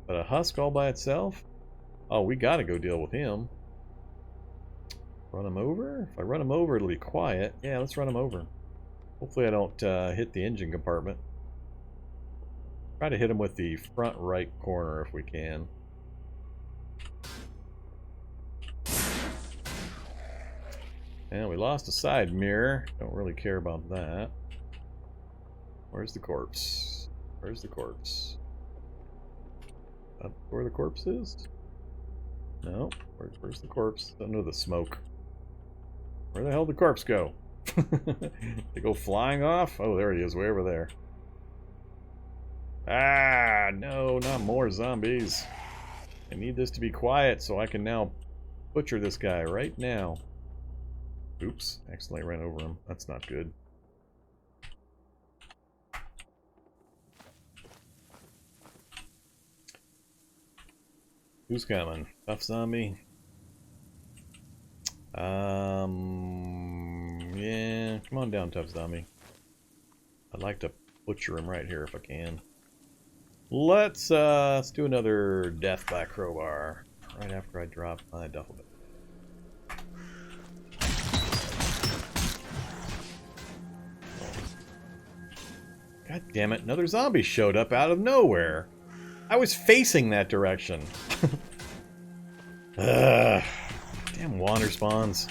But a husk all by itself? Oh, we gotta go deal with him. Run him over? If I run him over, it'll be quiet. Yeah, let's run him over. Hopefully I don't hit the engine compartment. Try to hit him with the front right corner if we can. And we lost a side mirror. Don't really care about that. Where's the corpse? Where's the corpse? Up where the corpse is? No. Where's the corpse? Don't know the smoke. Where the hell did the corpse go? They go flying off? Oh, there he is, way over there. Ah, no, not more zombies. I need this to be quiet so I can now butcher this guy right now. Oops, accidentally ran over him. That's not good. Who's coming? Tough zombie? Yeah, come on down, tough zombie. I'd like to butcher him right here if I can. Let's do another death by crowbar right after I drop my duffel bag. God damn it, another zombie showed up out of nowhere. I was facing that direction. Damn Wanderspawns.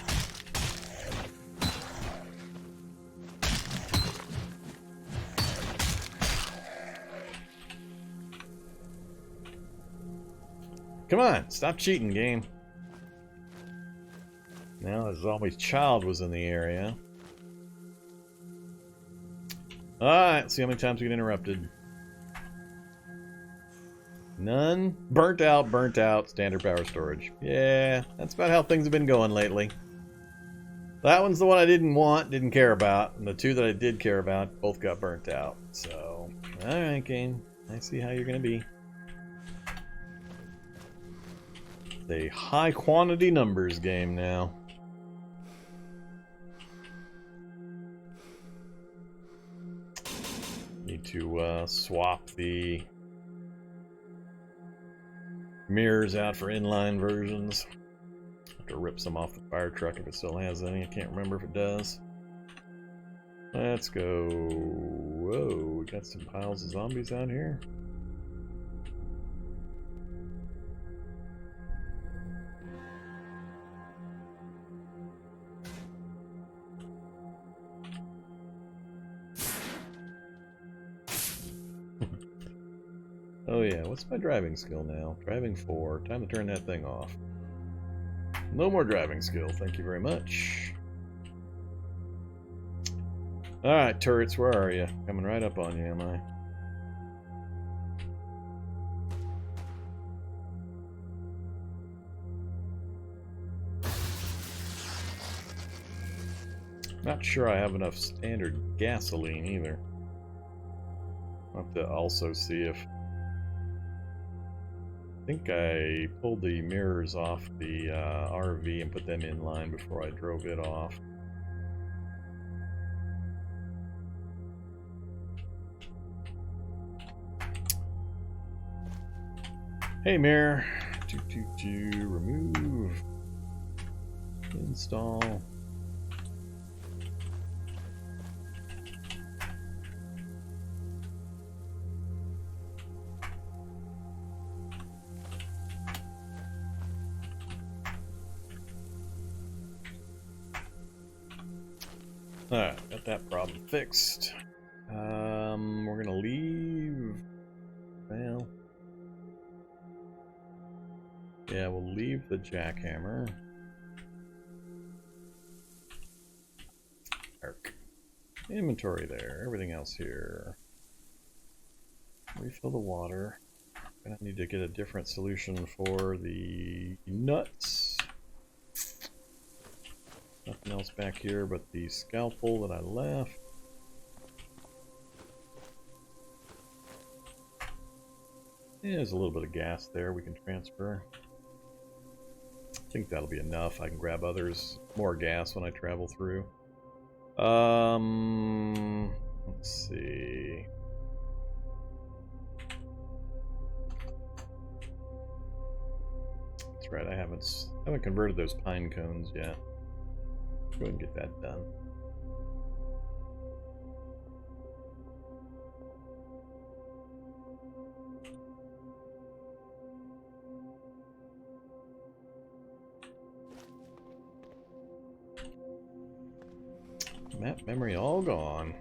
Come on, stop cheating, game. Now, as always, child was in the area. Alright, let's see how many times we get interrupted. None. Burnt out, standard power storage. Yeah, that's about how things have been going lately. That one's the one I didn't want, didn't care about, and the two that I did care about both got burnt out. So, alright, game. I see how you're gonna be. It's a high quantity numbers game now. Need to swap the mirrors out for inline versions. Have to rip some off the fire truck if it still has any. I can't remember if it does. Let's go. Whoa, we got some piles of zombies out here. Oh yeah, what's my driving skill now? Driving 4. Time to turn that thing off. No more driving skill, thank you very much. Alright, turrets, where are you? Coming right up on you, am I? Not sure I have enough standard gasoline either. I'll have to also see if... I think I pulled the mirrors off the RV and put them in line before I drove it off. Hey mirror, remove, install. Alright, got that problem fixed. We're gonna leave. Well, yeah, we'll leave the jackhammer. Arc. Inventory there. Everything else here. Refill the water. Gonna need to get a different solution for the nuts. Nothing else back here but the scalpel that I left. Yeah, there's a little bit of gas there we can transfer. I think that'll be enough. I can grab others, more gas when I travel through. Let's see. That's right, I haven't converted those pine cones yet. Go ahead and get that done. Map memory all gone.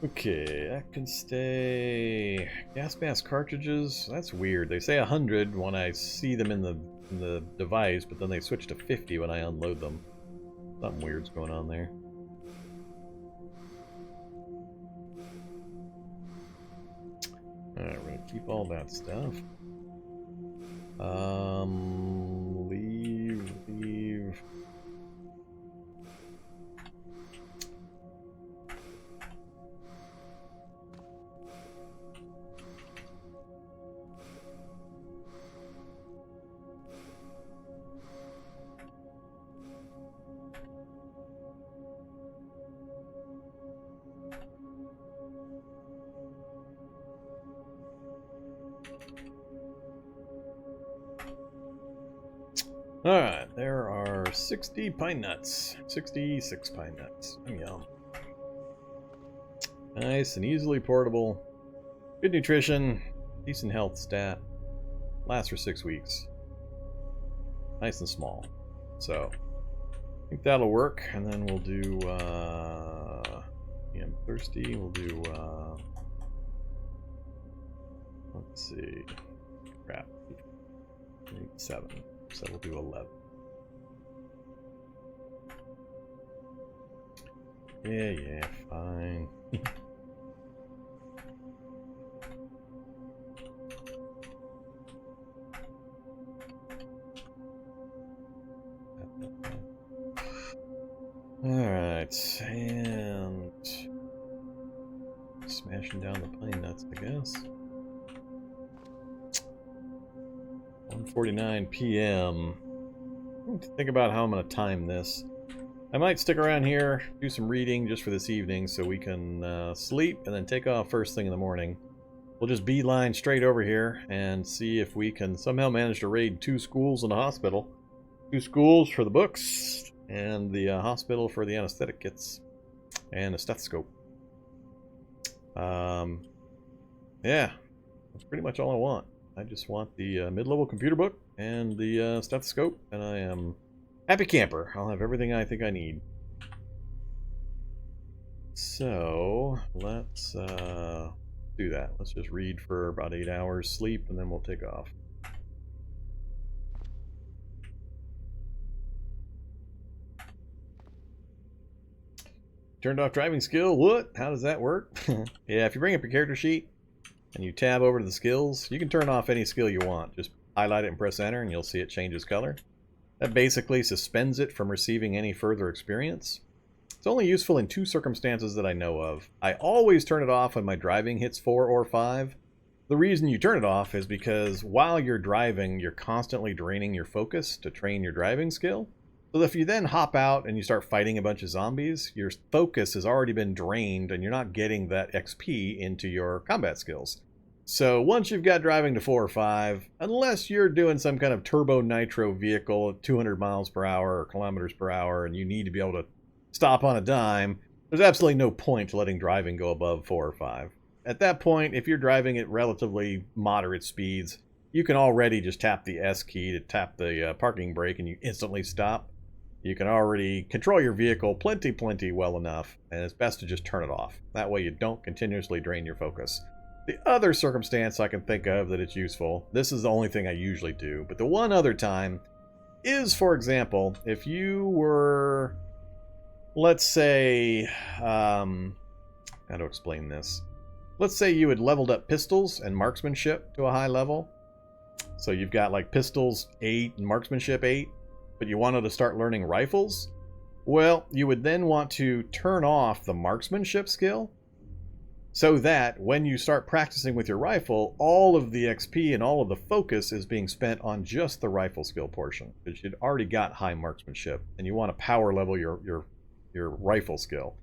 Okay, that can stay. Gas mask cartridges, that's weird. They say 100 when I see them in the device, but then they switch to 50 when I unload them. Something weird's going on there. Alright, we're gonna keep all that stuff. Leave. Alright, there are 60 pine nuts. 66 pine nuts. Yum. Nice and easily portable. Good nutrition. Decent health stat. Lasts for 6 weeks. Nice and small. So, I think that'll work. And then we'll do, I'm thirsty. We'll do, let's see. Crap. 7. So we'll do 11. Yeah, fine. Alright, and smashing down the pine nuts, I guess. 1:49 p.m. Think about how I'm going to time this. I might stick around here, do some reading just for this evening so we can sleep and then take off first thing in the morning. We'll just beeline straight over here and see if we can somehow manage to raid 2 schools and a hospital. 2 schools for the books and the hospital for the anesthetic kits and a stethoscope. Yeah, that's pretty much all I want. I just want the mid-level computer book and the stethoscope, and I am happy camper. I'll have everything I think I need. So, let's do that. Let's just read for about 8 hours, sleep, and then we'll take off. Turned off driving skill? What? How does that work? Yeah, if you bring up your character sheet, and you tab over to the skills, you can turn off any skill you want. Just highlight it and press enter and you'll see it changes color. That basically suspends it from receiving any further experience. It's only useful in 2 circumstances that I know of. I always turn it off when my driving hits 4 or 5. The reason you turn it off is because while you're driving, you're constantly draining your focus to train your driving skill. So if you then hop out and you start fighting a bunch of zombies, your focus has already been drained and you're not getting that XP into your combat skills. So once you've got driving to 4 or 5, unless you're doing some kind of turbo nitro vehicle at 200 miles per hour or kilometers per hour and you need to be able to stop on a dime, there's absolutely no point to letting driving go above 4 or 5. At that point, if you're driving at relatively moderate speeds, you can already just tap the S key to tap the parking brake and you instantly stop. You can already control your vehicle plenty well enough, and it's best to just turn it off. That way you don't continuously drain your focus. The other circumstance I can think of that it's useful, this is the only thing I usually do, but the one other time is, for example, if you were, let's say, how to explain this? Let's say you had leveled up pistols and marksmanship to a high level. So you've got like pistols 8 and marksmanship 8. But you wanted to start learning rifles, well, you would then want to turn off the marksmanship skill so that when you start practicing with your rifle, all of the XP and all of the focus is being spent on just the rifle skill portion, because you'd already got high marksmanship and you want to power level your rifle skill.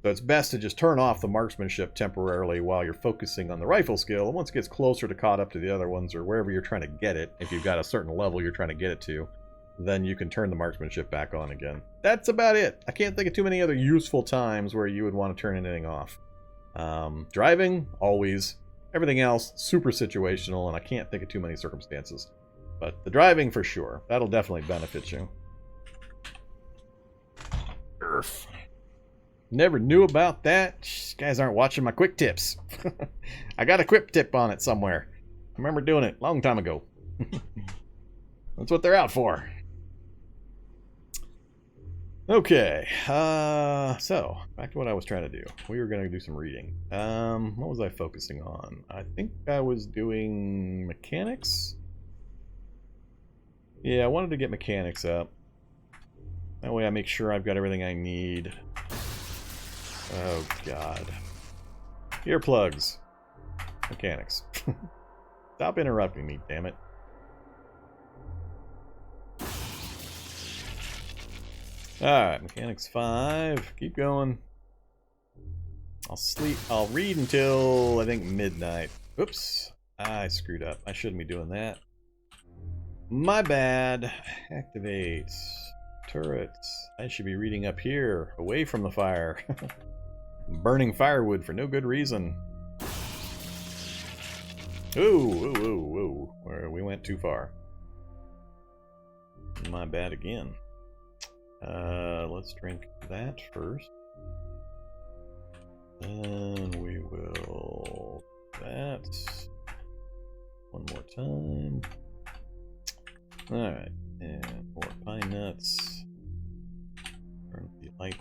So it's best to just turn off the marksmanship temporarily while you're focusing on the rifle skill. And once it gets closer to caught up to the other ones, or wherever you're trying to get it, if you've got a certain level you're trying to get it to, then you can turn the marksmanship back on again. That's about it. I can't think of too many other useful times where you would want to turn anything off. Driving, always. Everything else, super situational, and I can't think of too many circumstances. But the driving, for sure. That'll definitely benefit you. Earth. Never knew about that. Shh, guys aren't watching my quick tips. I got a quick tip on it somewhere. I remember doing it a long time ago. That's what they're out for. Okay, so back to what I was trying to do. We were going to do some reading. What was I focusing on? I think I was doing mechanics. Yeah, I wanted to get mechanics up. That way I make sure I've got everything I need. Oh, God. Earplugs. Mechanics. Stop interrupting me, damn it. Alright, mechanics 5. Keep going. I'll sleep. I'll read until, I think, midnight. Oops. I screwed up. I shouldn't be doing that. My bad. Activate. Turrets. I should be reading up here, away from the fire. Burning firewood for no good reason. Ooh, ooh, ooh, ooh. We went too far. My bad again. Let's drink that first. Then we will that one more time. Alright, and more pine nuts. Turn the light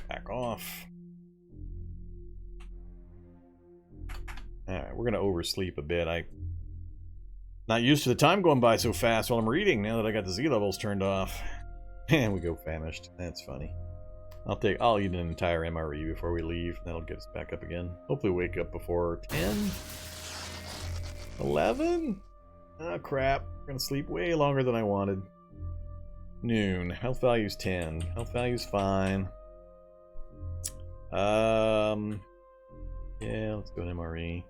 back off. Alright, we're gonna oversleep a bit. I'm not used to the time going by so fast while I'm reading now that I got the Z levels turned off. And we go famished. That's funny. I'll eat an entire MRE before we leave. That'll get us back up again. Hopefully wake up before 10? 11? Oh crap. We're gonna sleep way longer than I wanted. Noon. Health value's 10. Health value's fine. Yeah, let's go to MRE.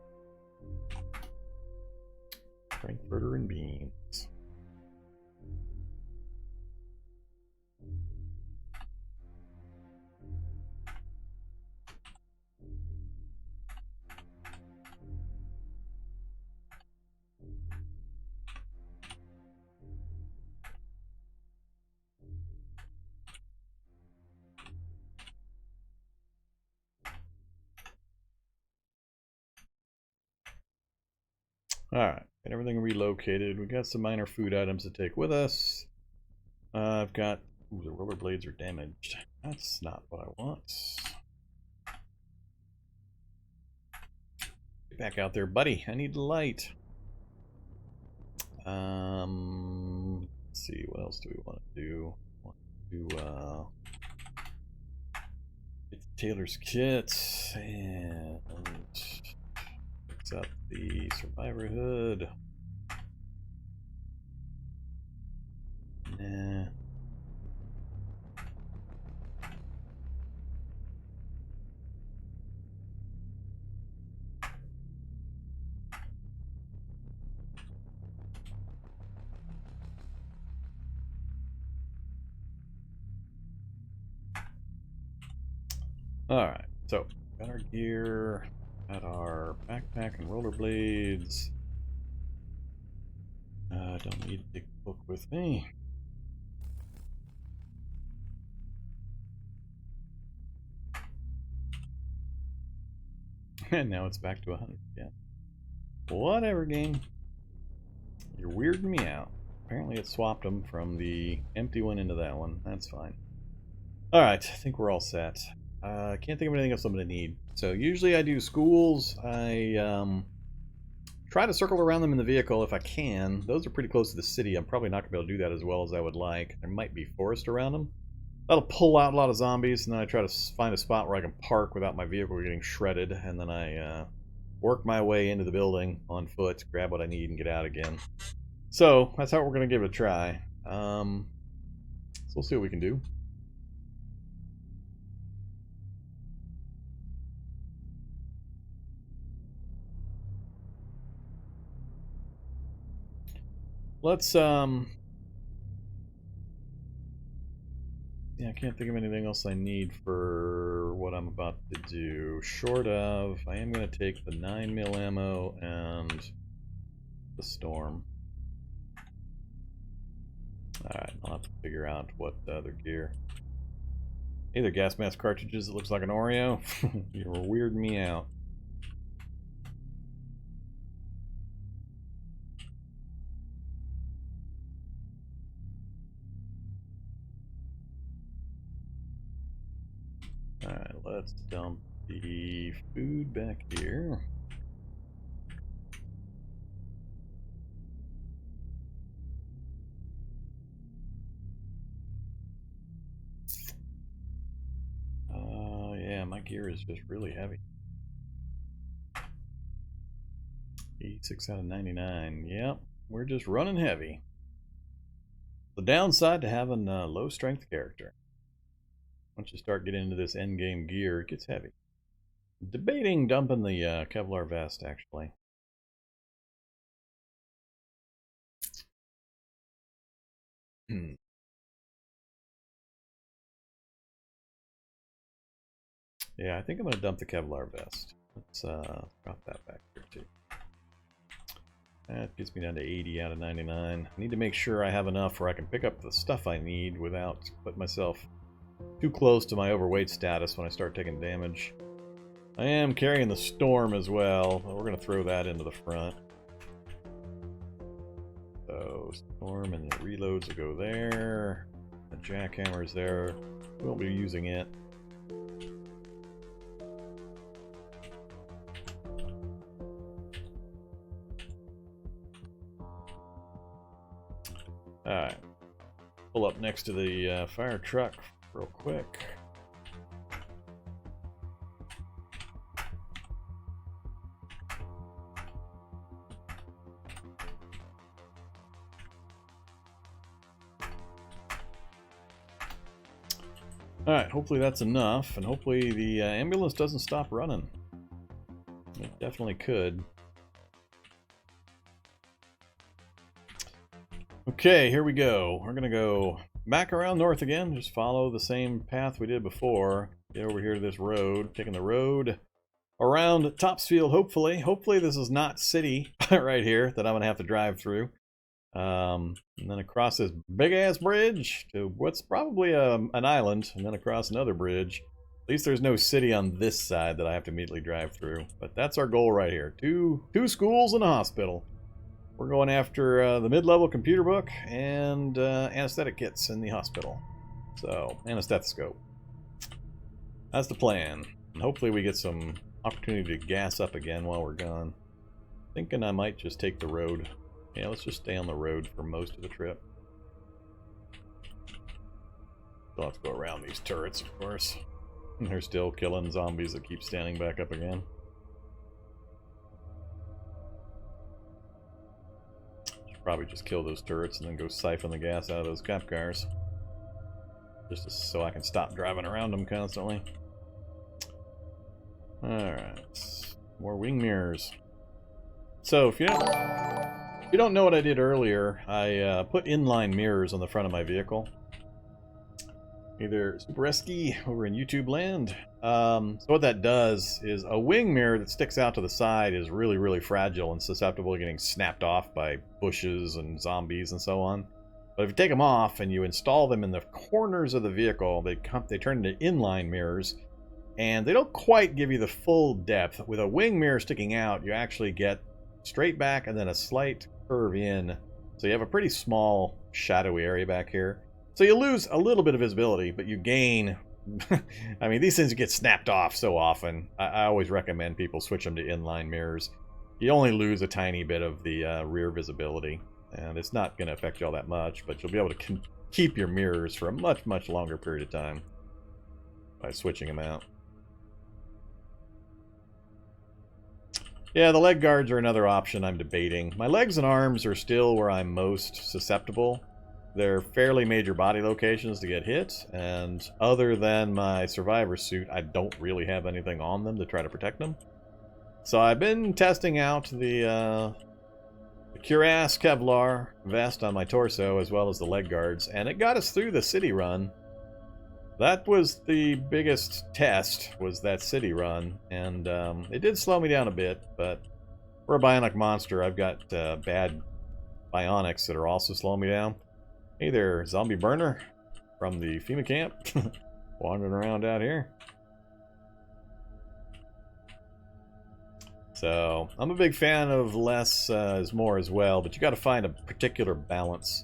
Frankfurter and beans. Alright, got everything relocated. We got some minor food items to take with us. I've got... Ooh, the rollerblades are damaged. That's not what I want. Get back out there, buddy. I need light. Let's see, what else do we want to do? Want to get the Taylor's kit and fix up the survivor hood. Nah. Alright, so got our gear, got our backpack and rollerblades. Don't need a big book with me. And now it's back to 100 again. Whatever, game. You're weirding me out. Apparently it swapped them from the empty one into that one. That's fine. Alright, I think we're all set. I can't think of anything else I'm going to need. So usually I do schools. I try to circle around them in the vehicle if I can. Those are pretty close to the city. I'm probably not going to be able to do that as well as I would like. There might be forest around them. That'll pull out a lot of zombies, and then I try to find a spot where I can park without my vehicle getting shredded, and then I work my way into the building on foot, grab what I need, and get out again. So that's how we're going to give it a try. So we'll see what we can do. let's yeah, I can't think of anything else I need for what I'm about to do. Short of, I am going to take the 9mm ammo and the Storm. Alright, I'll have to figure out what other gear. Either gas mask cartridges that looks like an Oreo. You're weirding me out. Alright, let's dump the food back here. Yeah, my gear is just really heavy. 86 out of 99. Yep, we're just running heavy. The downside to having a low strength character. Once you start getting into this end game gear, it gets heavy. Debating dumping the Kevlar vest, actually. Yeah, I think I'm going to dump the Kevlar vest. Let's drop that back here too. That gets me down to 80 out of 99. I need to make sure I have enough where I can pick up the stuff I need without putting myself too close to my overweight status when I start taking damage. I am carrying the Storm as well. We're going to throw that into the front. So, Storm and the reloads will go there. The jackhammer's there. We won't be using it. Alright. Pull up next to the fire truck real quick. Alright, hopefully that's enough, and hopefully the ambulance doesn't stop running. It definitely could. Okay, here we go. We're gonna go back around north again, just follow the same path we did before. Get over here to this road, taking the road around Topsfield, hopefully. Hopefully this is not city right here that I'm gonna have to drive through. And then across this big-ass bridge to what's probably an island, and then across another bridge. At least there's no city on this side that I have to immediately drive through. But that's our goal right here. Two schools and a hospital. We're going after the mid-level computer book and anesthetic kits in the hospital. So, and a stethoscope. That's the plan. And hopefully we get some opportunity to gas up again while we're gone. Thinking I might just take the road. Yeah, let's just stay on the road for most of the trip. We'll have to go around these turrets, of course. And they're still killing zombies that keep standing back up again. Should probably just kill those turrets and then go siphon the gas out of those cop cars. Just so I can stop driving around them constantly. Alright. More wing mirrors. So, if you don't know what I did earlier, I put inline mirrors on the front of my vehicle. Either Super Rescue over in YouTube land. So what that does is a wing mirror that sticks out to the side is really, really fragile and susceptible to getting snapped off by bushes and zombies and so on. But if you take them off and you install them in the corners of the vehicle, they turn into inline mirrors. And they don't quite give you the full depth. With a wing mirror sticking out, you actually get straight back and then a slight curve in. So you have a pretty small shadowy area back here. So you lose a little bit of visibility, but you gain... I mean, these things get snapped off so often. I always recommend people switch them to inline mirrors. You only lose a tiny bit of the rear visibility. And it's not going to affect you all that much, but you'll be able to keep your mirrors for a much, much longer period of time by switching them out. Yeah, the leg guards are another option I'm debating. My legs and arms are still where I'm most susceptible. They're fairly major body locations to get hit, and other than my survivor suit, I don't really have anything on them to try to protect them. So I've been testing out the cuirass Kevlar vest on my torso as well as the leg guards, and it got us through the city run. That was the biggest test, was that city run, and it did slow me down a bit, but for a Bionic Monster, I've got bad bionics that are also slowing me down. Hey there, zombie burner from the FEMA camp, wandering around out here. So, I'm a big fan of less is more as well, but you got to find a particular balance.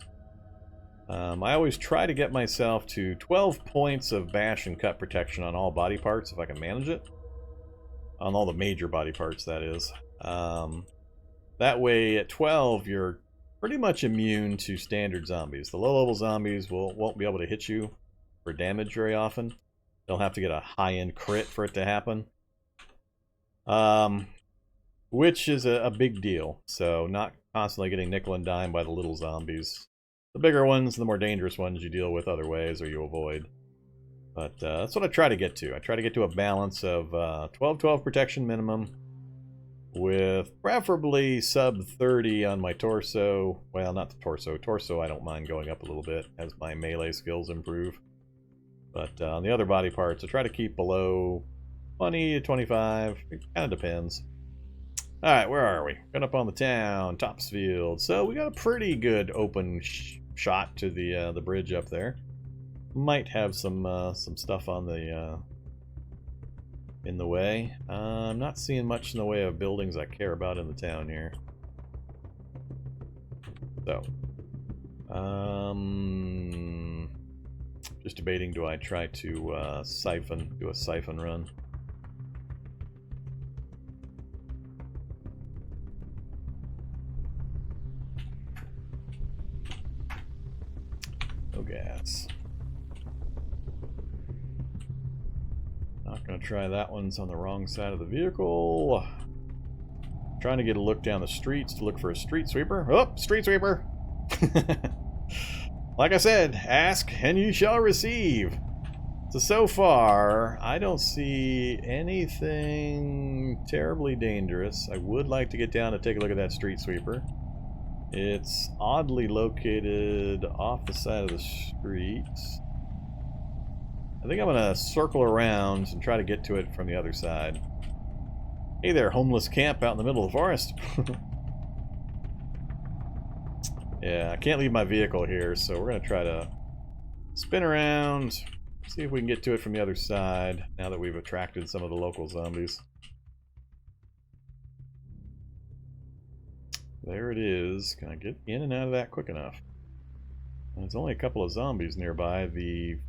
I always try to get myself to 12 points of bash and cut protection on all body parts if I can manage it. On all the major body parts, that is. That way, at 12, you're pretty much immune to standard zombies. The low-level zombies won't be able to hit you for damage very often. They'll have to get a high-end crit for it to happen. Which is a big deal. So, not constantly getting nickel and dime by the little zombies. The bigger ones, the more dangerous ones you deal with other ways or you avoid. But that's what I try to get to. I try to get to a balance of 12-12 protection minimum, with preferably sub 30 on my torso. Well, not the torso. Torso I don't mind going up a little bit as my melee skills improve. But on the other body parts, I try to keep below 20 to 25. It kind of depends. Alright, where are we? Got up on the town, Topsfield. So we got a pretty good open shot to the bridge up there. Might have some stuff on the in the way. I'm not seeing much in the way of buildings I care about in the town here. So, just debating, do I try to do a siphon run? No gas. Not gonna try that one's on the wrong side of the vehicle. Trying to get a look down the streets to look for a street sweeper. Oh, street sweeper! Like I said, ask and you shall receive. So far, I don't see anything terribly dangerous. I would like to get down to take a look at that street sweeper. It's oddly located off the side of the street. I think I'm gonna circle around and try to get to it from the other side. Hey there, homeless camp out in the middle of the forest. Yeah, I can't leave my vehicle here, so we're gonna try to spin around, see if we can get to it from the other side, now that we've attracted some of the local zombies. There it is. Can I get in and out of that quick enough? And there's only a couple of zombies nearby. The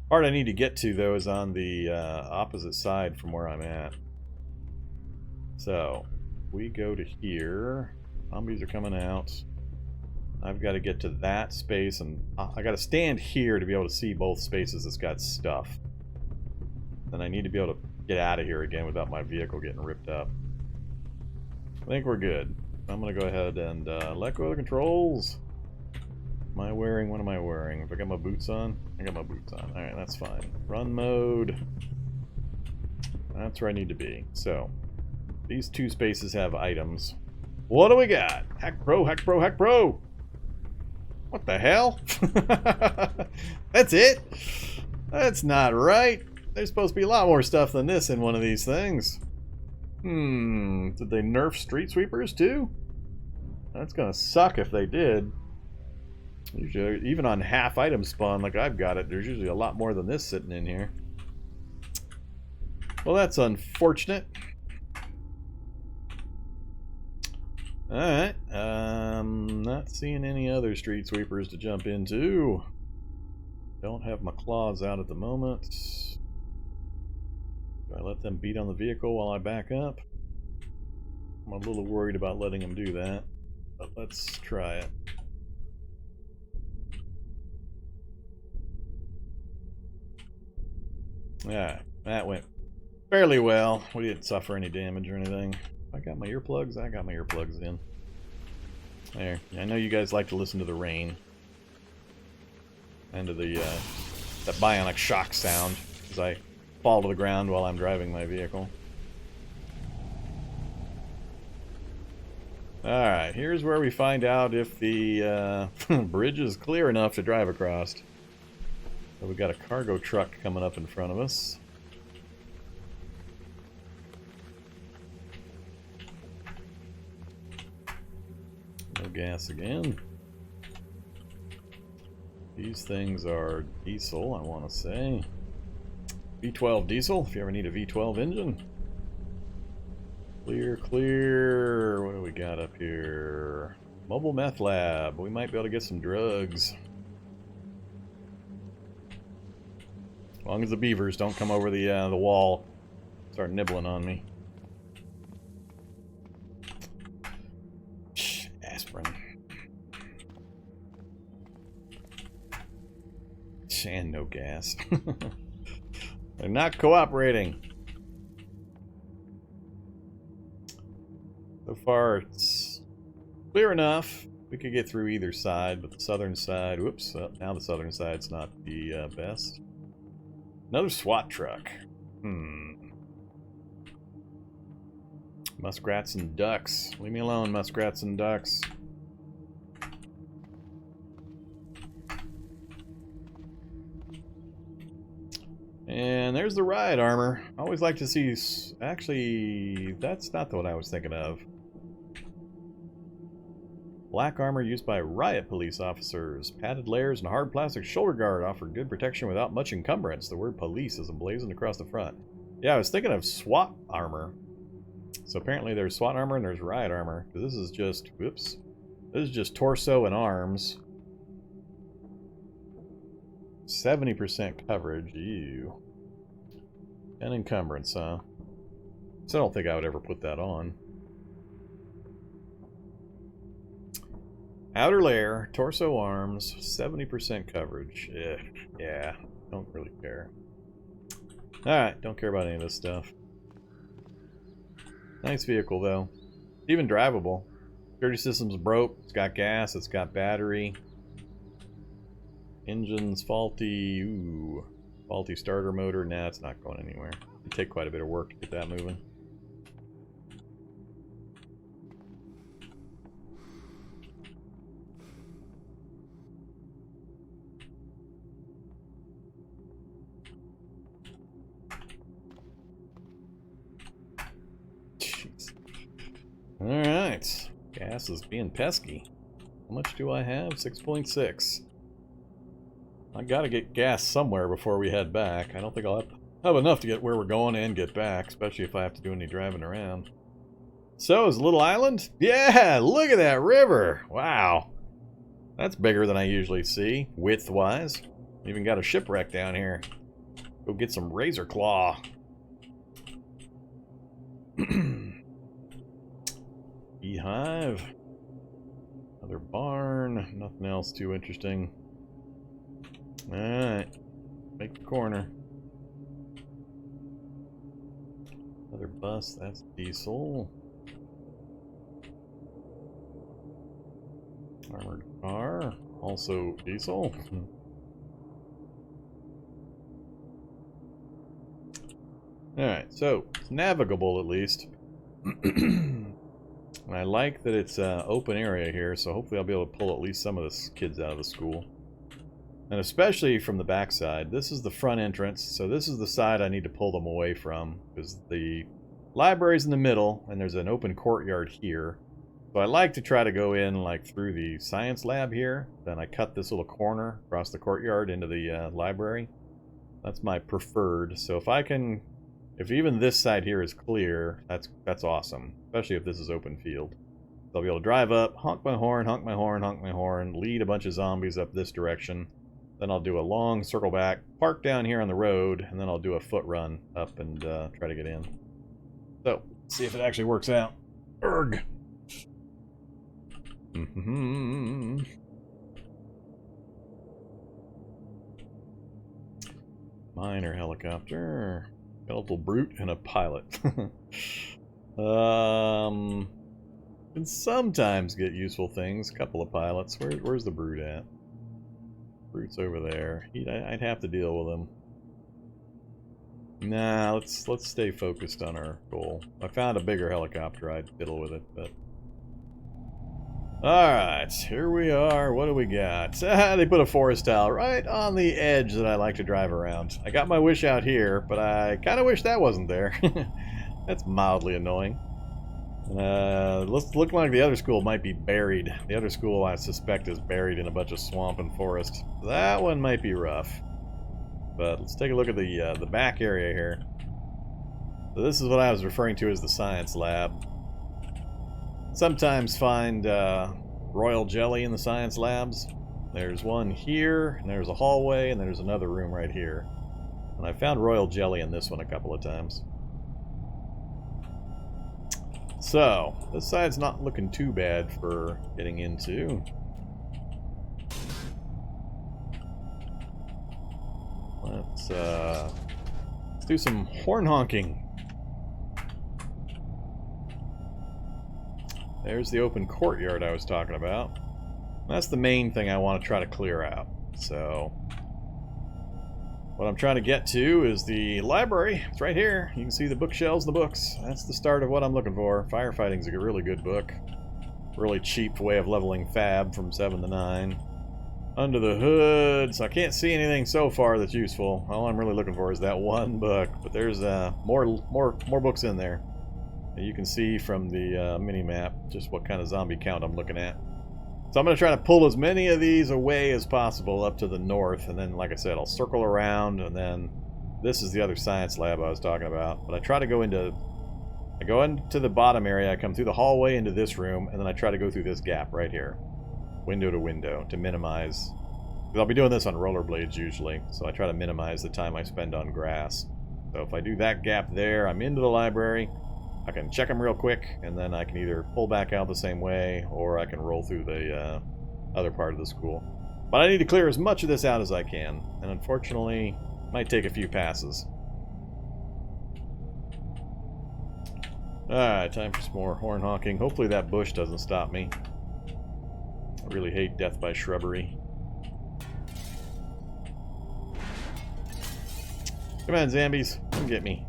part I need to get to, though, is on the opposite side from where I'm at. So, we go to here. Zombies are coming out. I've got to get to that space, and I got to stand here to be able to see both spaces that's got stuff. And I need to be able to get out of here again without my vehicle getting ripped up. I think we're good. I'm going to go ahead and let go of the controls. What am I wearing? Have I got my boots on? I got my boots on. Alright, that's fine. Run mode. That's where I need to be. So, these two spaces have items. What do we got? Hack Pro, Hack Pro, Hack Pro! What the hell? That's it? That's not right. There's supposed to be a lot more stuff than this in one of these things. Did they nerf street sweepers too? That's gonna suck if they did. Usually, even on half item spawn like I've got it, there's usually a lot more than this sitting in here. Well, that's unfortunate. Alright, not seeing any other street sweepers to jump into. Don't have my claws out at the moment. Do I let them beat on the vehicle while I back up? I'm a little worried about letting them do that, but let's try it. Yeah, that went fairly well. We didn't suffer any damage or anything. I got my earplugs? I got my earplugs in. There. I know you guys like to listen to the rain. And to the, that bionic shock sound as I fall to the ground while I'm driving my vehicle. Alright, here's where we find out if the bridge is clear enough to drive across. So we got a cargo truck coming up in front of us. No gas again. These things are diesel, I want to say. V12 diesel, if you ever need a V12 engine. Clear, clear. What do we got up here? Mobile meth lab. We might be able to get some drugs. As long as the beavers don't come over the wall, start nibbling on me. Aspirin. And no gas. They're not cooperating. So far, it's clear enough. We could get through either side, but the southern side, whoops, now the southern side's not the best. Another SWAT truck. Muskrats and ducks. Leave me alone, muskrats and ducks. And there's the riot armor. I always like to see... Actually, that's not what I was thinking of. Black armor used by riot police officers. Padded layers and hard plastic shoulder guard offer good protection without much encumbrance. The word police is emblazoned across the front. Yeah, I was thinking of SWAT armor. So apparently there's SWAT armor and there's riot armor. This is just... Whoops. This is just torso and arms. 70% coverage. Ew. And encumbrance, huh? So I don't think I would ever put that on. Outer layer, torso arms, 70% coverage. Yeah, don't really care. Alright, don't care about any of this stuff. Nice vehicle, though. Even drivable. Security system's broke. It's got gas. It's got battery. Engine's faulty. Ooh. Faulty starter motor. Nah, it's not going anywhere. It'd take quite a bit of work to get that moving. Jeez. Alright. Gas is being pesky. How much do I have? 6.6. I gotta get gas somewhere before we head back. I don't think I'll have enough to get where we're going and get back, especially if I have to do any driving around. So, is Little Island? Yeah, look at that river! Wow. That's bigger than I usually see, width-wise. Even got a shipwreck down here. Go get some razor claw. Beehive. Another barn. Nothing else too interesting. Alright. Make the corner. Another bus. That's diesel. Armored car. Also diesel. Alright, so it's navigable at least. And I like that it's an open area here, so hopefully I'll be able to pull at least some of the kids out of the school. And especially from the backside. This is the front entrance, so this is the side I need to pull them away from, because the library's in the middle, and there's an open courtyard here. So I like to try to go in like through the science lab here, then I cut this little corner across the courtyard into the library. That's my preferred, so if even this side here is clear, that's awesome, especially if this is open field. So I'll be able to drive up, honk my horn, honk my horn, honk my horn, lead a bunch of zombies up this direction. Then I'll do a long circle back, park down here on the road, and then I'll do a foot run up and try to get in. So, see if it actually works out. Urgh! Miner helicopter. Skeletal brute and a pilot. Can sometimes get useful things. Couple of pilots. Where's the brute at? Brute's over there. I'd have to deal with him. Nah, let's stay focused on our goal. If I found a bigger helicopter, I'd fiddle with it, but Alright, here we are. What do we got? They put a forest tile right on the edge that I like to drive around. I got my wish out here, but I kind of wish that wasn't there. That's mildly annoying. Looking like the other school might be buried. The other school, I suspect, is buried in a bunch of swamp and forest. That one might be rough. But let's take a look at the back area here. So this is what I was referring to as the science lab. Sometimes find royal jelly in the science labs. There's one here, and there's a hallway, and there's another room right here. And I found royal jelly in this one a couple of times. So, this side's not looking too bad for getting into. Let's do some horn honking. There's the open courtyard I was talking about. That's the main thing I want to try to clear out. So, what I'm trying to get to is the library. It's right here. You can see the bookshelves and the books. That's the start of what I'm looking for. Firefighting's a really good book. Really cheap way of leveling fab from 7 to 9. Under the hood, so I can't see anything so far that's useful. All I'm really looking for is that one book, but there's more books in there. You can see from the mini-map just what kind of zombie count I'm looking at. So I'm going to try to pull as many of these away as possible up to the north, and then, like I said, I'll circle around, and then this is the other science lab I was talking about. But I try to go into... I go into the bottom area, I come through the hallway into this room, and then I try to go through this gap right here. Window to window, to minimize... Because I'll be doing this on rollerblades usually, so I try to minimize the time I spend on grass. So if I do that gap there, I'm into the library. I can check them real quick, and then I can either pull back out the same way, or I can roll through the other part of the school. But I need to clear as much of this out as I can, and unfortunately, it might take a few passes. Alright, time for some more horn honking. Hopefully that bush doesn't stop me. I really hate death by shrubbery. Come on, zombies, come get me.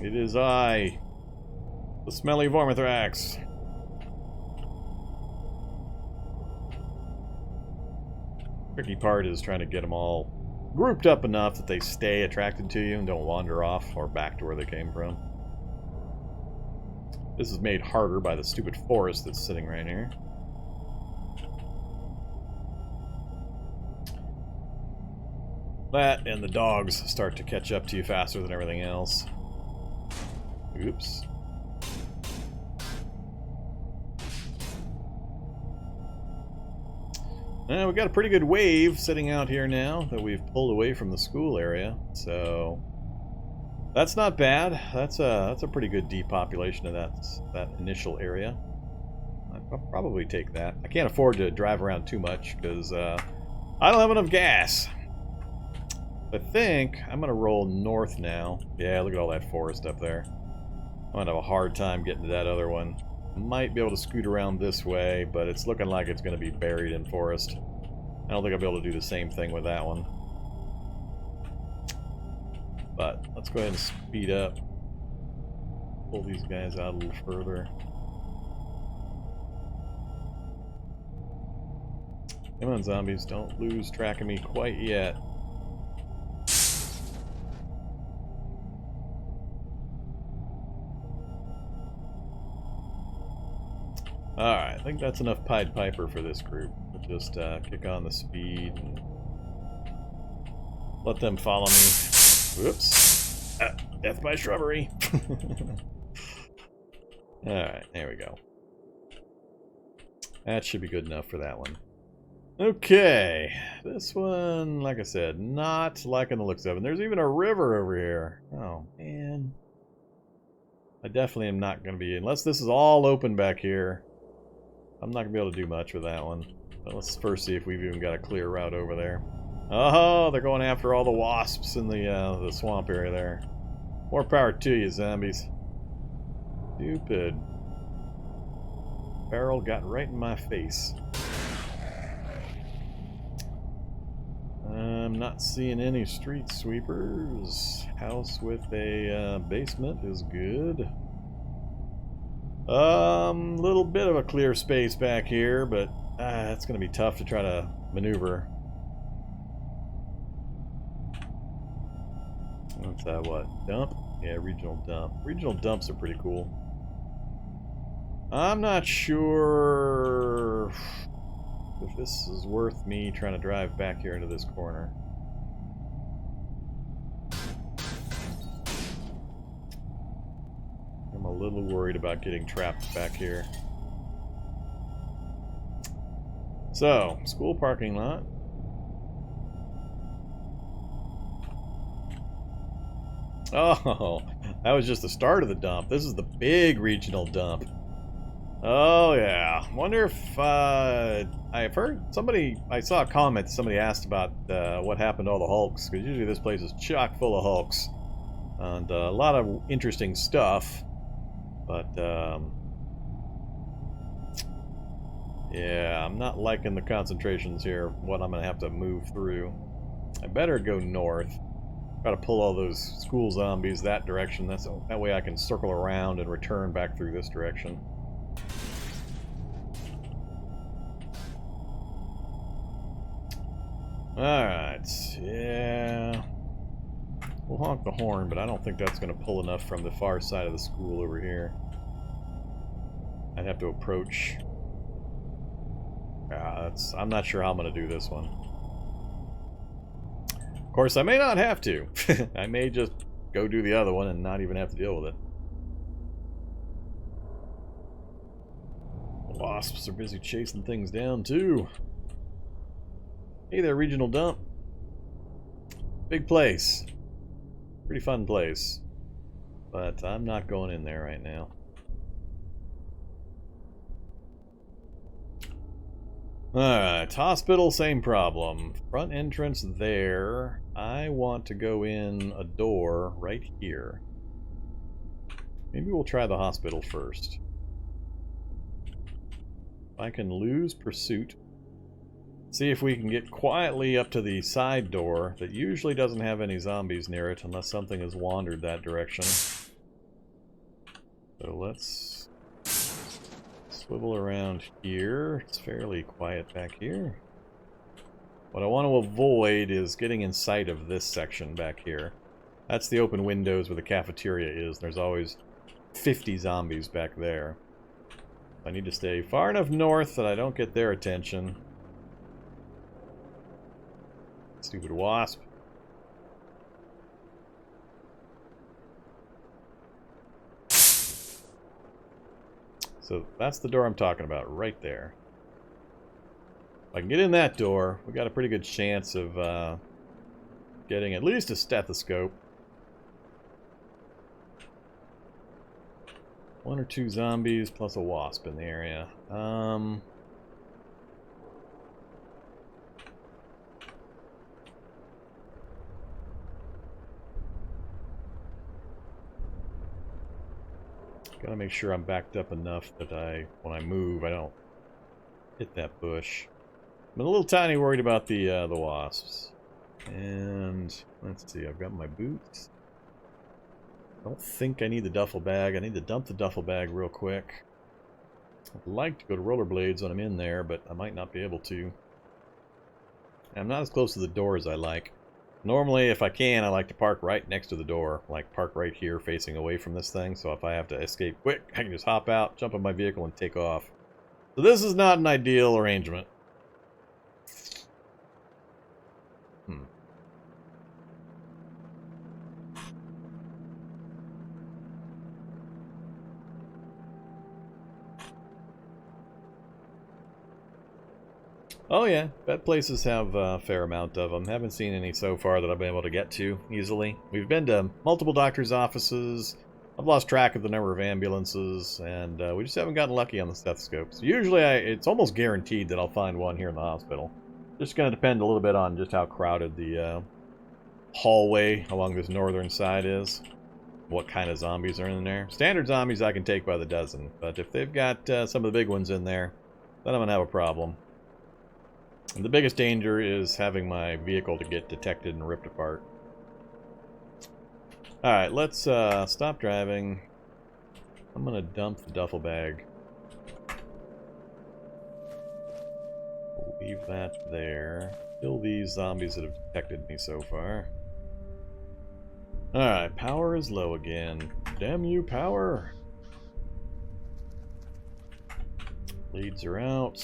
It is I, the smelly Vormithrax. Tricky part is trying to get them all grouped up enough that they stay attracted to you and don't wander off or back to where they came from. This is made harder by the stupid forest that's sitting right here. That and the dogs start to catch up to you faster than everything else. Oops. We got a pretty good wave sitting out here now that we've pulled away from the school area, so that's not bad. That's a pretty good depopulation of that initial area. I'll probably take that. I can't afford to drive around too much because I don't have enough gas. I think I'm gonna roll north now. Yeah, look at all that forest up there. I'm gonna have a hard time getting to that other one. Might be able to scoot around this way, but it's looking like it's gonna be buried in forest. I don't think I'll be able to do the same thing with that one. But let's go ahead and speed up. Pull these guys out a little further. Come on, zombies, don't lose track of me quite yet. Alright, I think that's enough Pied Piper for this group. We'll just kick on the speed and let them follow me. Whoops. Death by shrubbery. Alright, there we go. That should be good enough for that one. Okay, this one, like I said, not liking the looks of it. And there's even a river over here. Oh, man. I definitely am not going to be, unless this is all open back here, I'm not going to be able to do much with that one. But let's first see if we've even got a clear route over there. Oh, they're going after all the wasps in the swamp area there. More power to you, zombies. Stupid. Barrel got right in my face. I'm not seeing any street sweepers. House with a basement is good. Little bit of a clear space back here, but it's going to be tough to try to maneuver. What's that, what? Dump? Yeah, regional dump. Regional dumps are pretty cool. I'm not sure if this is worth me trying to drive back here into this corner. I'm a little worried about getting trapped back here. So, school parking lot. Oh, that was just the start of the dump. This is the big regional dump. Oh yeah. Wonder if I've heard somebody. I saw a comment. Somebody asked about what happened to all the hulks, because usually this place is chock full of hulks and a lot of interesting stuff. But yeah, I'm not liking the concentrations here. What I'm gonna have to move through. I better go north. Try to pull all those school zombies that direction. That way I can circle around and return back through this direction. Alright, yeah. We'll honk the horn, but I don't think that's going to pull enough from the far side of the school over here. I'd have to approach. I'm not sure how I'm going to do this one. Of course, I may not have to. I may just go do the other one and not even have to deal with it. The wasps are busy chasing things down, too. Hey there, regional dump. Big place. Pretty fun place. But I'm not going in there right now. Alright, hospital, same problem. Front entrance there. I want to go in a door right here. Maybe we'll try the hospital first. If I can lose pursuit. See if we can get quietly up to the side door that usually doesn't have any zombies near it unless something has wandered that direction. So let's swivel around here. It's fairly quiet back here. What I want to avoid is getting in sight of this section back here. That's the open windows where the cafeteria is. There's always 50 zombies back there. I need to stay far enough north that I don't get their attention. Stupid wasp. So that's the door I'm talking about, right there. If I can get in that door, we got a pretty good chance of getting at least a stethoscope. 1 or 2 zombies plus a wasp in the area. Gotta make sure I'm backed up enough that when I move, I don't hit that bush. I'm a little tiny worried about the wasps. And let's see, I've got my boots. I don't think I need the duffel bag. I need to dump the duffel bag real quick. I'd like to go to rollerblades when I'm in there, but I might not be able to. I'm not as close to the door as I like. Normally, if I can, I like to park right next to the door. Like, park right here facing away from this thing, so if I have to escape quick, I can just hop out, jump in my vehicle, and take off. So this is not an ideal arrangement. Oh yeah, bet places have a fair amount of them. Haven't seen any so far that I've been able to get to easily. We've been to multiple doctors' offices. I've lost track of the number of ambulances, and we just haven't gotten lucky on the stethoscopes. Usually it's almost guaranteed that I'll find one here in the hospital. Just going to depend a little bit on just how crowded the hallway along this northern side is. What kind of zombies are in there. Standard zombies I can take by the dozen, but if they've got some of the big ones in there, then I'm going to have a problem. And the biggest danger is having my vehicle to get detected and ripped apart. Alright, let's stop driving. I'm gonna dump the duffel bag. Leave that there. Kill these zombies that have detected me so far. Alright, power is low again. Damn you, power! Leads are out.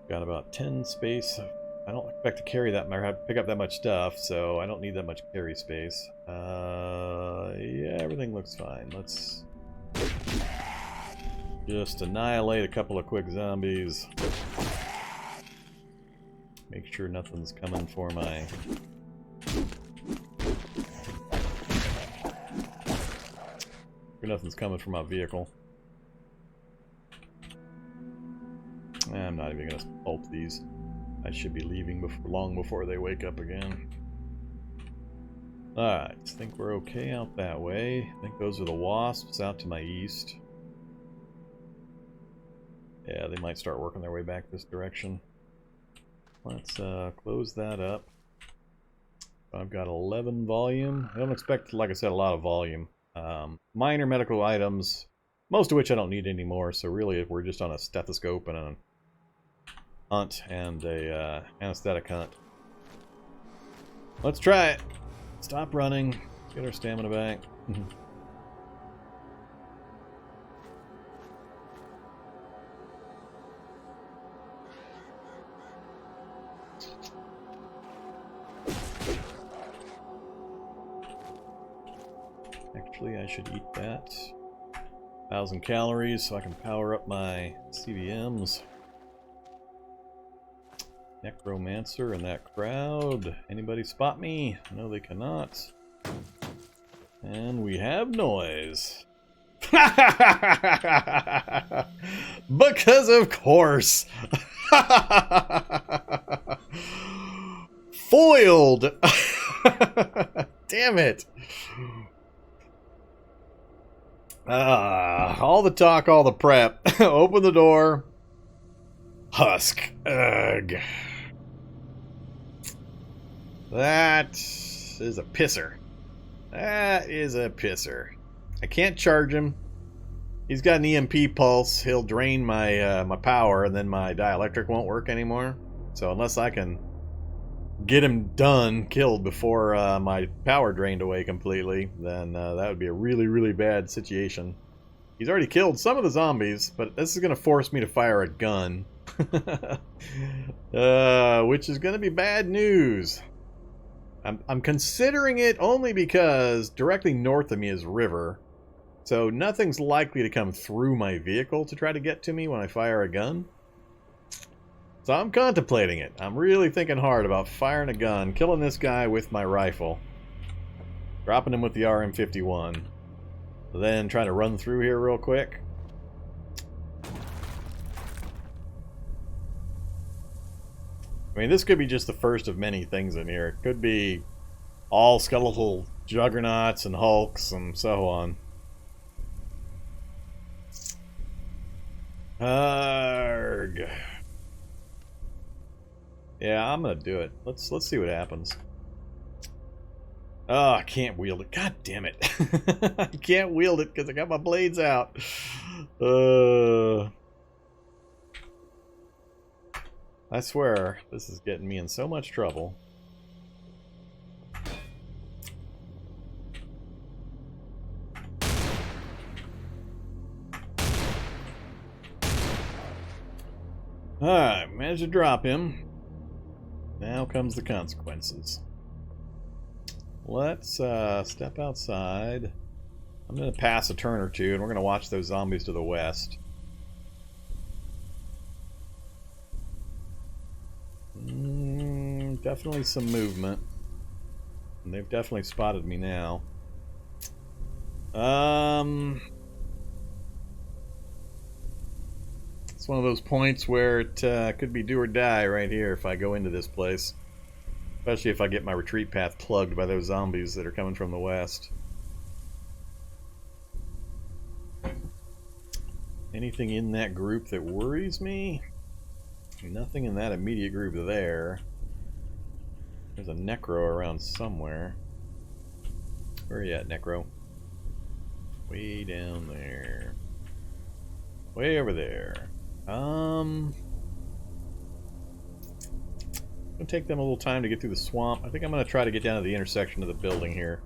Got about 10 space. I don't expect to carry that, or pick up that much stuff, so I don't need that much carry space. Yeah, everything looks fine. Let's just annihilate a couple of quick zombies. Make sure nothing's coming for my... Nothing's coming for my vehicle. I'm not even gonna pulp these. I should be leaving long before they wake up again. Alright, I think we're okay out that way. I think those are the wasps out to my east. Yeah, they might start working their way back this direction. Let's close that up. I've got 11 volume. I don't expect, like I said, a lot of volume. Minor medical items, most of which I don't need anymore, so really if we're just on a stethoscope and a hunt and a anesthetic hunt. Let's try it. Stop running. Let's get our stamina back. Actually, I should eat that. 1,000 calories so I can power up my CVMs. Necromancer in that crowd. Anybody spot me? No, they cannot. And we have noise. Because of course. Foiled. Damn it. All the talk, all the prep. Open the door. Husk. Ugh. That is a pisser. That is a pisser. I can't charge him. He's got an EMP pulse. He'll drain my my power, and then my dielectric won't work anymore. So unless I can get him done, killed before my power drained away completely, then that would be a really, really bad situation. He's already killed some of the zombies, but this is going to force me to fire a gun. Which is going to be bad news. I'm considering it only because directly north of me is river, so nothing's likely to come through my vehicle to try to get to me when I fire a gun. So I'm contemplating it. I'm really thinking hard about firing a gun, killing this guy with my rifle, dropping him with the RM51, then trying to run through here real quick. I mean, this could be just the first of many things in here. It could be all skeletal juggernauts and hulks and so on. Arrgh. Yeah, I'm gonna do it. Let's see what happens. Oh, I can't wield it. God damn it. I can't wield it because I got my blades out. I swear, this is getting me in so much trouble. Alright, managed to drop him. Now comes the consequences. Let's step outside. I'm going to pass a turn or two, and we're going to watch those zombies to the west. Definitely some movement. And they've definitely spotted me now. It's one of those points where it could be do or die right here if I go into this place. Especially if I get my retreat path plugged by those zombies that are coming from the west. Anything in that group that worries me? Nothing in that immediate group there. There's a necro around somewhere. Where are you at, necro? Way down there. Way over there. It'll take them a little time to get through the swamp. I think I'm gonna try to get down to the intersection of the building here.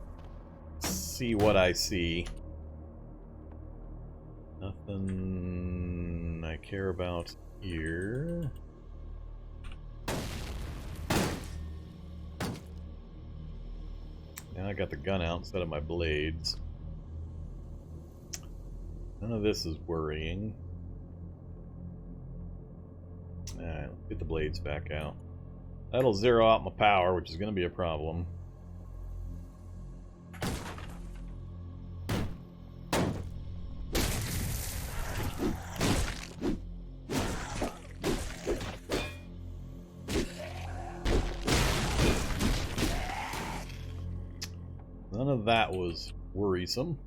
See what I see. Nothing I care about here. Now I got the gun out instead of my blades. None of this is worrying. Alright, let's get the blades back out. That'll zero out my power, which is going to be a problem. None of that was worrisome.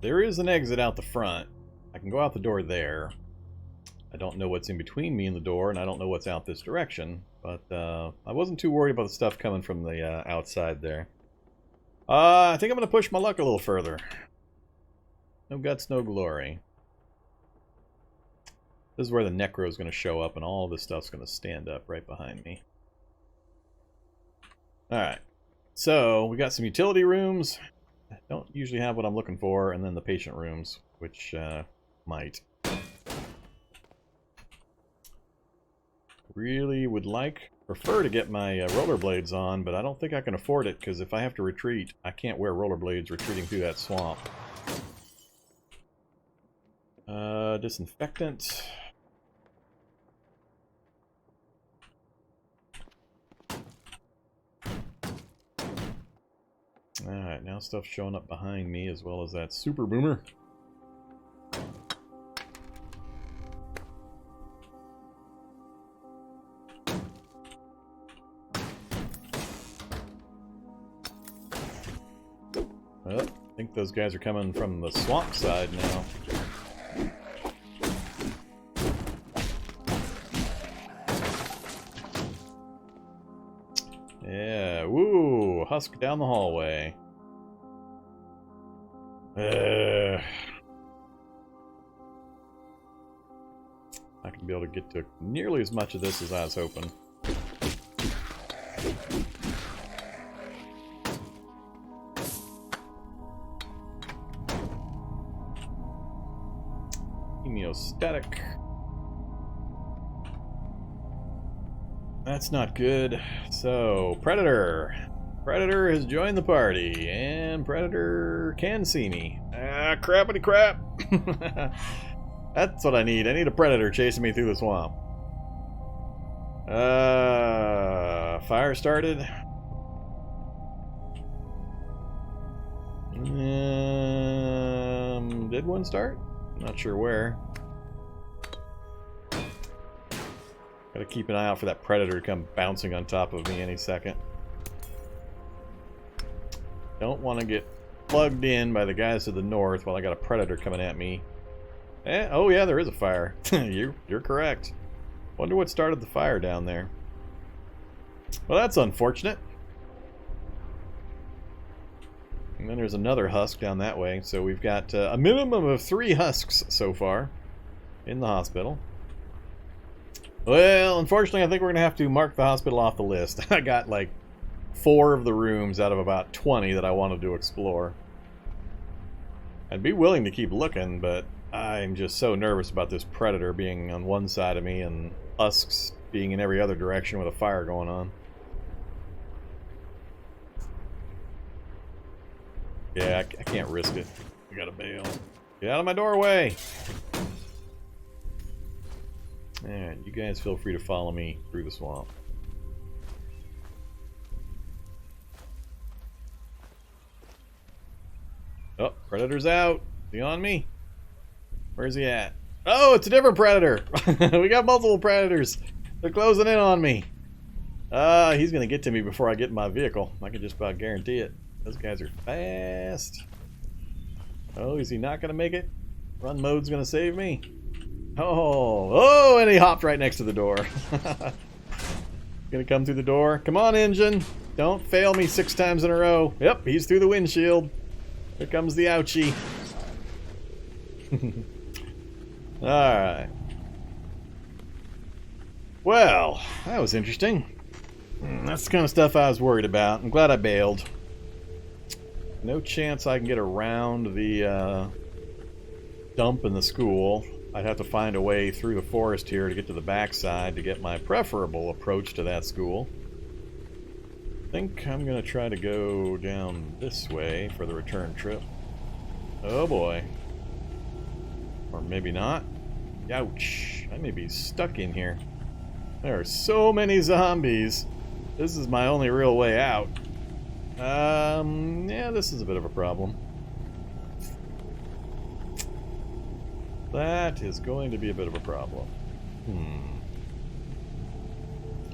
There is an exit out the front. I can go out the door there. I don't know what's in between me and the door, and I don't know what's out this direction. But I wasn't too worried about the stuff coming from the outside there. I think I'm going to push my luck a little further. No guts, no glory. This is where the Necro is going to show up, and all this stuff's going to stand up right behind me. Alright, so we got some utility rooms. I don't usually have what I'm looking for, and then the patient rooms, which might. Really would prefer to get my rollerblades on, but I don't think I can afford it, because if I have to retreat, I can't wear rollerblades retreating through that swamp. Disinfectant. Alright, now stuff's showing up behind me as well as that super boomer. Well, I think those guys are coming from the swamp side now. Yeah, woo! Husk down the hallway. I can be able to get to nearly as much of this as I was hoping. Hemostatic. That's not good. So, Predator. Predator has joined the party, and Predator can see me. Ah, crappity crap! That's what I need. I need a Predator chasing me through the swamp. Fire started. Did one start? Not sure where. Gotta keep an eye out for that Predator to come bouncing on top of me any second. Don't want to get plugged in by the guys to the north while I got a Predator coming at me. Oh yeah, there is a fire. You're correct. Wonder what started the fire down there. Well, that's unfortunate. And then there's another husk down that way. So we've got a minimum of 3 husks so far in the hospital. Well, unfortunately, I think we're going to have to mark the hospital off the list. I got like 4 of the rooms out of about 20 that I wanted to explore. I'd be willing to keep looking, but I'm just so nervous about this Predator being on one side of me and husks being in every other direction with a fire going on. Yeah, I can't risk it. I gotta bail. Get out of my doorway! Alright, you guys feel free to follow me through the swamp. Oh, Predator's out! Is he on me? Where's he at? Oh, it's a different Predator! We got multiple Predators! They're closing in on me! He's gonna get to me before I get in my vehicle. I can just about guarantee it. Those guys are fast. Oh, is he not gonna make it? Run mode's gonna save me. Oh, and he hopped right next to the door. Gonna come through the door. Come on, engine. Don't fail me 6 times in a row. Yep, he's through the windshield. Here comes the ouchie. Alright. Well, that was interesting. That's the kind of stuff I was worried about. I'm glad I bailed. No chance I can get around the dump in the school. I'd have to find a way through the forest here to get to the backside to get my preferable approach to that school. I think I'm going to try to go down this way for the return trip. Oh boy. Or maybe not. Ouch. I may be stuck in here. There are so many zombies. This is my only real way out. Yeah, this is a bit of a problem. That is going to be a bit of a problem.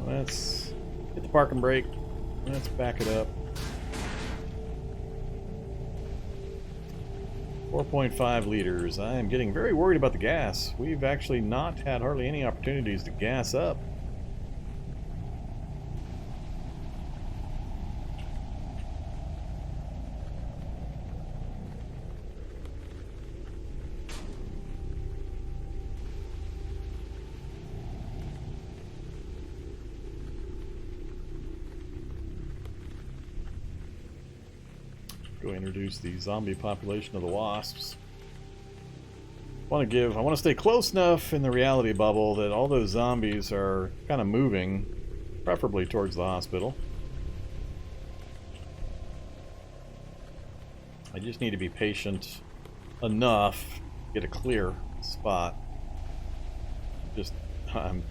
Let's hit the parking brake. Let's back it up. 4.5 liters. I am getting very worried about the gas. We've actually not had hardly any opportunities to gas up. Go introduce the zombie population of the wasps. I want to stay close enough in the reality bubble that all those zombies are kind of moving, preferably towards the hospital. I just need to be patient enough to get a clear spot. Just I'm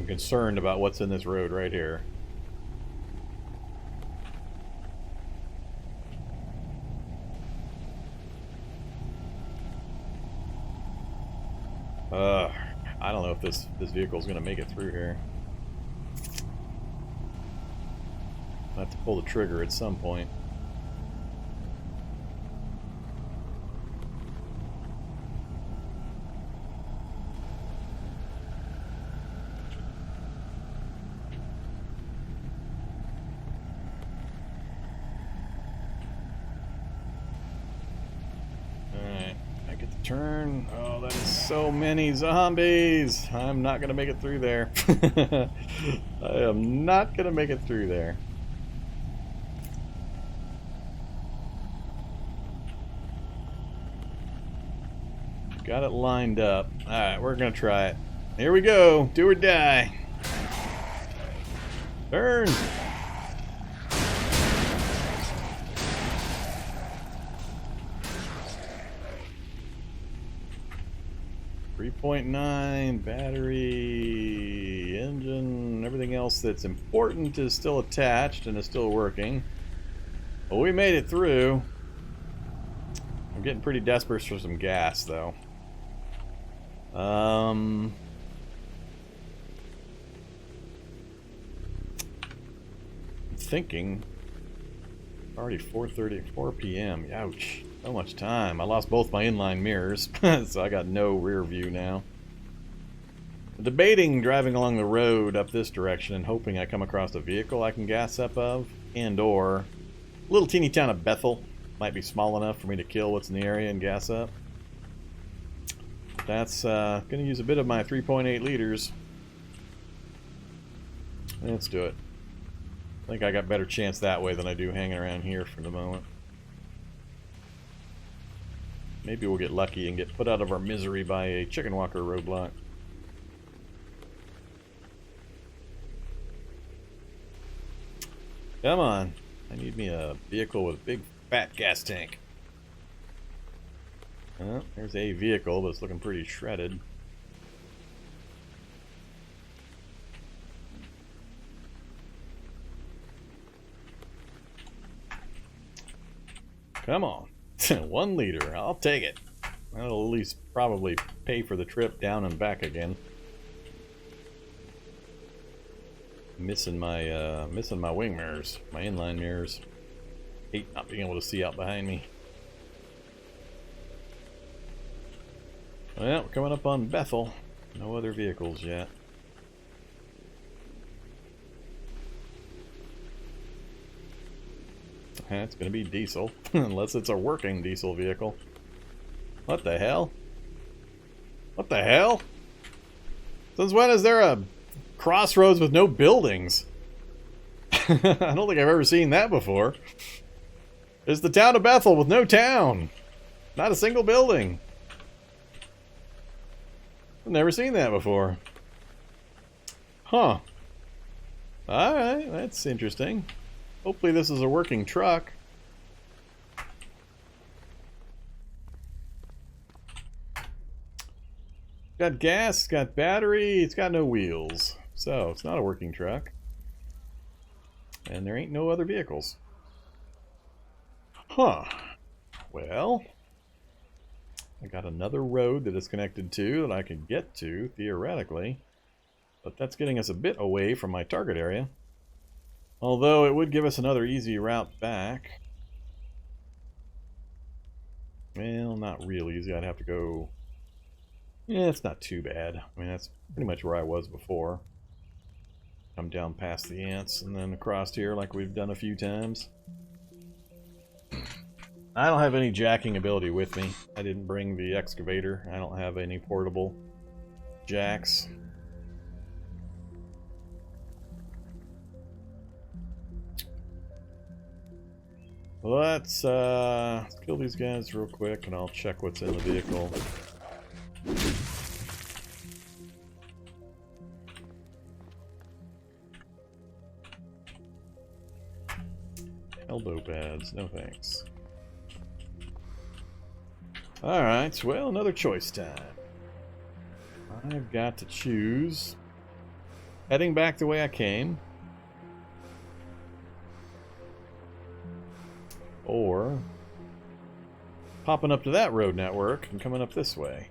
concerned about what's in this road right here. I don't know if this vehicle is going to make it through here. I have to pull the trigger at some point. Turn. Oh, that is so many zombies. I'm not going to make it through there. I am not going to make it through there. Got it lined up. Alright, we're going to try it. Here we go. Do or die. Turn. 3.9, battery, engine, everything else that's important is still attached and is still working. Well, we made it through. I'm getting pretty desperate for some gas, though. I'm thinking already 4 p.m. Ouch. So much time. I lost both my inline mirrors, so I got no rear view now. Debating driving along the road up this direction and hoping I come across a vehicle I can gas up of, and or little teeny town of Bethel might be small enough for me to kill what's in the area and gas up. That's going to use a bit of my 3.8 liters. Let's do it. I think I got better chance that way than I do hanging around here for the moment. Maybe we'll get lucky and get put out of our misery by a chicken walker roadblock. Come on. I need me a vehicle with a big fat gas tank. Well, there's a vehicle, but it's looking pretty shredded. Come on. 1 liter. I'll take it. That'll at least probably pay for the trip down and back again. Missing my wing mirrors, my inline mirrors. Hate not being able to see out behind me. Well, we're coming up on Bethel. No other vehicles yet. It's going to be diesel, unless it's a working diesel vehicle. What the hell? What the hell? Since when is there a crossroads with no buildings? I don't think I've ever seen that before. It's the town of Bethel with no town. Not a single building. I've never seen that before. Huh. Alright, that's interesting. Hopefully this is a working truck. Got gas, it's got battery, it's got no wheels. So, it's not a working truck. And there ain't no other vehicles. Huh. Well, I got another road that it's connected to that I can get to, theoretically. But that's getting us a bit away from my target area. Although it would give us another easy route back. Well, not real easy. I'd have to go... Yeah, it's not too bad. I mean, that's pretty much where I was before. Come down past the ants and then across here like we've done a few times. I don't have any jacking ability with me. I didn't bring the excavator. I don't have any portable jacks. Let's kill these guys real quick and I'll check what's in the vehicle. Elbow pads, no thanks. Alright, well, another choice time. I've got to choose heading back the way I came, or popping up to that road network and coming up this way.